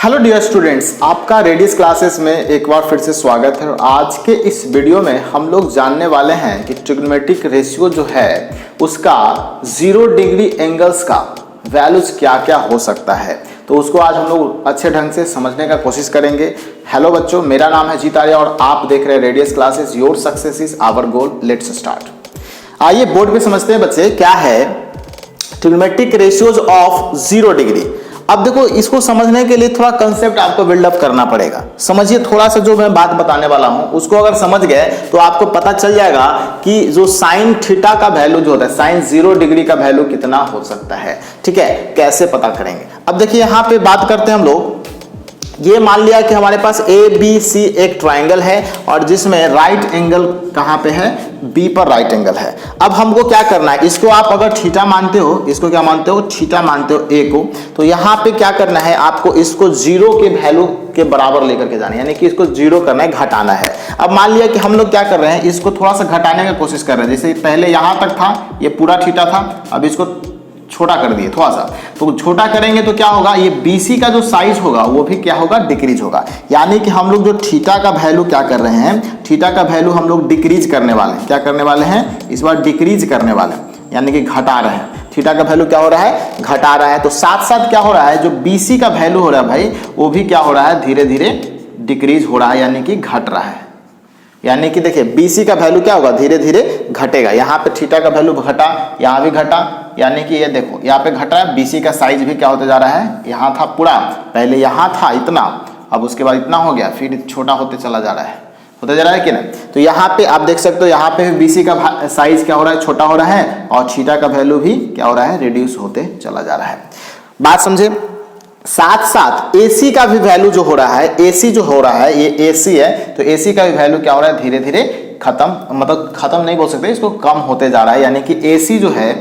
Hello dear students, आपका radius classes में एक बार फिर से स्वागत है। आज के इस वीडियो में हम लोग जानने वाले हैं कि ट्रिग्नोमेट्रिक रेशियो जो है उसका 0 डिग्री एंगल्स का वैल्यूज क्या क्या हो सकता है, तो उसको आज हम लोग अच्छे ढंग से समझने का कोशिश करेंगे। हेलो बच्चों, मेरा नाम है जीत आर्या और आप देख रहे हैं Radius classes. Your success is our goal, let's start. आइए बोर्ड पे समझते हैं बच्चे, क्या है ट्रिग्नोमेट्रिक रेशियोज ऑफ 0 डिग्री। अब देखो, इसको समझने के लिए थोड़ा कंसेप्ट आपको बिल्डअप करना पड़ेगा। समझिए थोड़ा सा, जो मैं बात बताने वाला हूं उसको अगर समझ गए तो आपको पता चल जाएगा कि जो साइन थीटा का वैल्यू जो होता है, साइन 0 डिग्री का वैल्यू कितना हो सकता है। ठीक है, कैसे पता करेंगे। अब देखिए यहां पे बात करते हैं हम लोग। ये मान लिया कि हमारे पास ए बी सी एक ट्राइंगल है और जिसमें राइट एंगल कहां पे है, बी पर राइट एंगल है। अब हमको क्या करना है, इसको आप अगर थीटा मानते हो, इसको क्या मानते हो, थीटा मानते हो ए को, तो यहां पे क्या करना है आपको, इसको 0 के वैल्यू के बराबर लेकर के जाना है, यानी कि इसको 0 करना है, घटाना है। अब मान लिया कि हम लोग क्या कर रहे हैं, इसको थोड़ा सा घटाने की कोशिश कर रहे हैं। जैसे पहले यहां तक था, ये पूरा थीटा था, अब इसको छोटा कर दिए थोड़ा सा, तो छोटा करेंगे तो क्या होगा, ये BC का जो साइज होगा वो भी क्या होगा, डिक्रीज होगा। यानी कि हम लोग जो थीटा का वैल्यू क्या कर रहे हैं, थीटा का वैल्यू हम लोग डिक्रीज करने वाले हैं। क्या करने वाले हैं, इस बार डिक्रीज करने वाले हैं, यानी कि घटा रहे हैं। थीटा का वैल्यू क्या हो रहा है, घटा रहा है। तो साथ साथ क्या हो रहा है, जो BC का वैल्यू हो रहा है भाई, वो भी क्या हो रहा है, धीरे धीरे डिक्रीज हो रहा है, यानी कि घट रहा है। यानी कि देखिए BC का वैल्यू क्या होगा, धीरे धीरे घटेगा। यहाँ पे थीटा का वैल्यू घटा, यहाँ भी घटा, यानी कि ये देखो यहाँ पे घट रहा है। BC का साइज भी क्या होता जा रहा है, यहाँ था पूरा, पहले यहाँ था इतना, अब उसके बाद इतना हो गया, फिर छोटा होते चला जा रहा है, होता जा रहा है कि नहीं। तो यहाँ पे आप देख सकते हो, यहाँ पे भी BC का साइज क्या हो रहा है, छोटा हो रहा है, और थीटा का वैल्यू भी क्या हो रहा है, रिड्यूस होते चला जा रहा है। बात समझे। साथ साथ AC का भी वैल्यू जो हो रहा है, AC जो हो रहा है, ये AC है, तो AC का भी वैल्यू क्या हो रहा है, धीरे धीरे खत्म, मतलब खत्म नहीं बोल सकते, इसको कम होते जा रहा है। यानी कि AC जो है,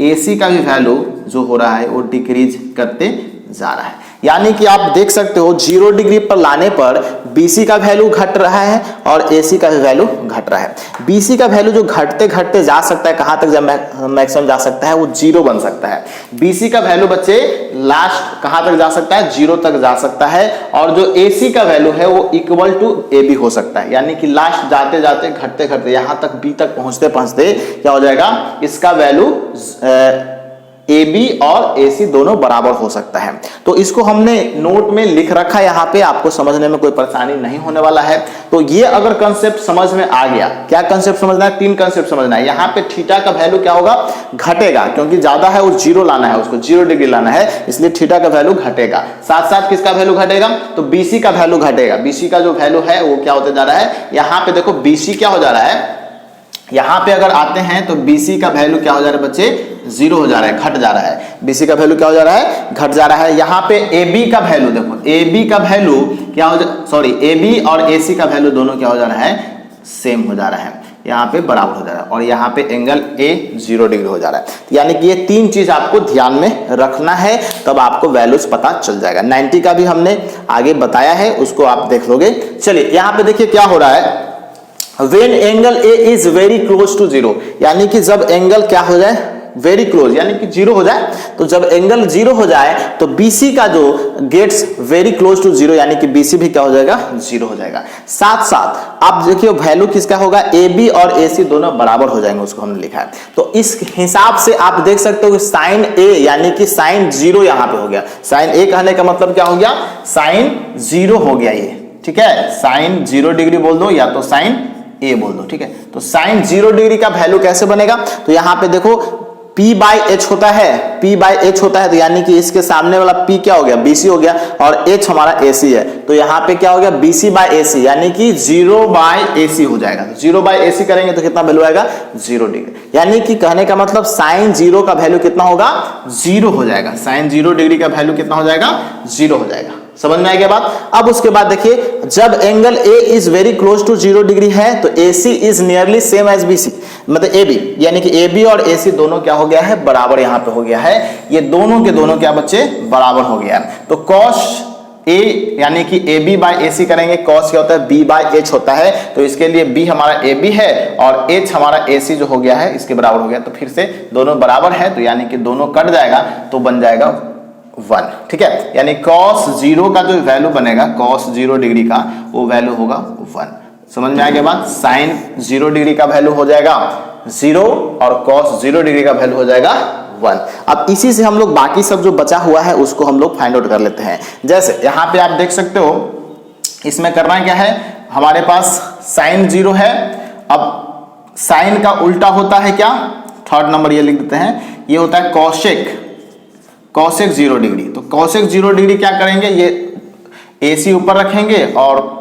AC का भी वैल्यू जो हो रहा है वो डिक्रीज करते जा रहा है। यानी कि आप देख सकते हो 0 डिग्री पर लाने पर BC का वैल्यू घट रहा है और AC का भी वैल्यू घट रहा है। BC का वैल्यू जो घटते घटते जा सकता है, कहां तक मैक्सिमम जा सकता है, वो 0 बन सकता है। BC का वैल्यू बच्चे लास्ट कहां तक जा सकता है, 0 तक जा सकता है। और जो AC का वैल्यू है वो इक्वल टू AB हो सकता है। यानी कि लास्ट जाते जाते घटते घटते यहां तक B तक पहुंचते पहुंचते क्या हो जाएगा, इसका वैल्यू AB और AC दोनों बराबर हो सकता है। तो इसको हमने नोट में लिख रखा है, यहाँ पे आपको समझने में कोई परेशानी नहीं होने वाला है। तो ये अगर कंसेप्ट समझ में आ गया, क्या कंसेप्ट समझना है, 3 कंसेप्ट समझना है। यहाँ पे थीटा का वैल्यू क्या होगा, घटेगा, क्योंकि ज्यादा है वो 0 लाना है, उसको 0 डिग्री लाना है, इसलिए थीटा का वैल्यू घटेगा। साथ साथ किसका वैल्यू घटेगा, तो BC का वैल्यू घटेगा। BC का जो वैल्यू है वो क्या होते जा रहा है, यहाँ पे देखो BC क्या हो जा रहा है, यहां पे अगर आते हैं तो BC का वैल्यू क्या हो जा रहा है बच्चे, 0 हो जा रहा है, घट जा रहा है। BC का वैल्यू क्या हो जा रहा है, घट जा रहा है। यहाँ पे AB का वैल्यू देखो, AB का वैल्यू क्या हो AB और AC का वैल्यू दोनों क्या हो जा रहा है, सेम हो जा रहा है, यहाँ पे बराबर हो जा रहा है। और यहाँ पे एंगल A 0 डिग्री हो जा रहा है। यानी कि ये 3 चीज आपको ध्यान में रखना है, तब आपको वैल्यूज पता चल जाएगा। 90 का भी हमने आगे बताया है, उसको आप देख लोगे। चलिए यहाँ पे देखिए क्या हो रहा है, When angle A is very close to 0, यानी कि जब एंगल क्या हो जाए, वेरी क्लोज, यानी कि 0 हो जाए। तो जब एंगल 0 हो जाए तो BC का जो गेट्स वेरी क्लोज टू 0, यानी कि BC भी क्या हो जाएगा, 0 हो जाएगा। साथ साथ आप देखिए वैल्यू किसका होगा, AB और AC दोनों बराबर हो जाएंगे, उसको हमने लिखा है। तो इस हिसाब से आप देख सकते हो कि साइन A यानी कि साइन 0 यहां पे हो गया। साइन A कहने का मतलब क्या हो गया, साइन 0 हो गया ये। ठीक है, साइन 0 डिग्री बोल दो या तो साइन A बोल दो। ठीक है, तो साइन 0 डिग्री का वैल्यू कैसे बनेगा, तो यहां पे देखो P/H होता है, P/H होता है, तो यानी कि इसके सामने वाला P क्या हो गया, BC हो गया, और H हमारा AC है, तो यहाँ पे क्या हो गया, BC/AC, यानी कि 0/AC हो जाएगा। 0/AC करेंगे तो कितना वैल्यू आएगा, 0 डिग्री। यानी कि कहने का मतलब साइन 0 का वैल्यू कितना होगा, 0 हो जाएगा। साइन 0 डिग्री का वैल्यू कितना हो जाएगा, 0 हो जाएगा। समझ में आ गया बात। अब उसके बाद देखिए, जब angle A is very close to 0 degree है तो AC is nearly same as BC, मतलब AB, यानी कि AB और AC दोनों क्या हो गया है, बराबर यहाँ पे हो गया है। ये दोनों के दोनों क्या बच्चे, बराबर हो गया। तो cos A यानी कि AB/AC करेंगे, cos क्या होता है, B/H होता है, तो इसके लिए B हमारा AB है और H हमारा AC जो हो गया है इसके बराबर हो गया। तो फिर से दोनों बराबर है, तो यानी कि दोनों कट जाएगा, तो बन जाएगा 1, ठीक है। यानी cos 0 का जो वैल्यू बनेगा, cos 0 डिग्री का वो वैल्यू होगा 1। समझ में आ गया बात? sin 0 डिग्री का वैल्यू हो जाएगा 0 और cos 0 डिग्री का वैल्यू हो जाएगा 1। अब इसी से हम लोग बाकी सब जो बचा हुआ है उसको हम लोग फाइंड आउट कर लेते हैं। जैसे यहाँ पे आप देख सकते हो, इसमें करना क्या है, हमारे पास sin 0 है। अब sin का उल्टा होता है क्या, थर्ड नंबर ये लिख देते हैं, ये होता है cosec 0 डिग्री। तो cosec 0 डिग्री क्या करेंगे, ये AC ऊपर रखेंगे और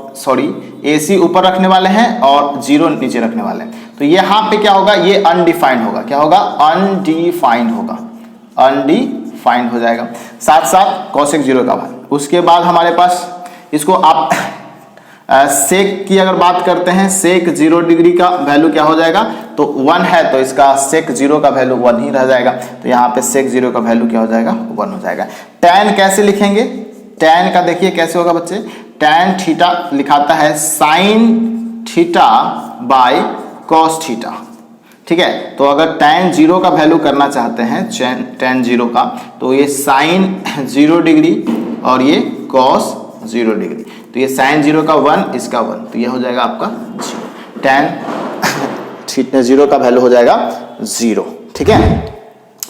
AC ऊपर रखने वाले हैं और 0 नीचे रखने वाले हैं। तो यहाँ पे क्या होगा, ये अनडिफाइंड होगा। क्या होगा, अनडिफाइंड होगा, अनडिफाइंड हो जाएगा। साथ साथ cosec 0 का मान। उसके बाद हमारे पास इसको आप सेक की अगर बात करते हैं, सेक 0 डिग्री का वैल्यू क्या हो जाएगा, तो 1 है तो इसका सेक 0 का वैल्यू 1 ही रह जाएगा। तो यहाँ पे सेक 0 का वैल्यू क्या हो जाएगा, 1 हो जाएगा। tan कैसे लिखेंगे, tan का देखिए कैसे होगा बच्चे, tan थीटा लिखाता है sin theta by cos theta, ठीक है। तो अगर tan 0 का वैल्यू करना चाहते हैं, tan 0 का, तो ये sin 0 डिग्री और ये cos 0 डिग्री। तो ये sin 0 का 1, इसका 1, तो ये हो जाएगा आपका 0। tan 0 का वैल्यू हो जाएगा 0, ठीक है।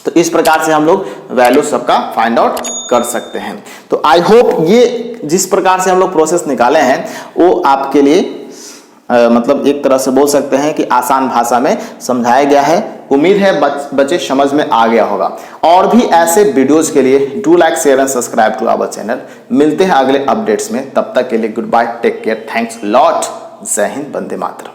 तो इस प्रकार से हम लोग वैल्यू सबका फाइंड आउट कर सकते हैं। तो आई होप ये जिस प्रकार से हम लोग प्रोसेस निकाले हैं वो आपके लिए मतलब एक तरह से बोल सकते हैं कि आसान भाषा में समझाया गया है। उम्मीद है बच्चे समझ में आ गया होगा। और भी ऐसे वीडियोस के लिए do like, share and subscribe to our channel. मिलते हैं अगले अपडेट्स में, तब तक के लिए good bye, take care, thanks lot, जय हिंद, वंदे मातरम।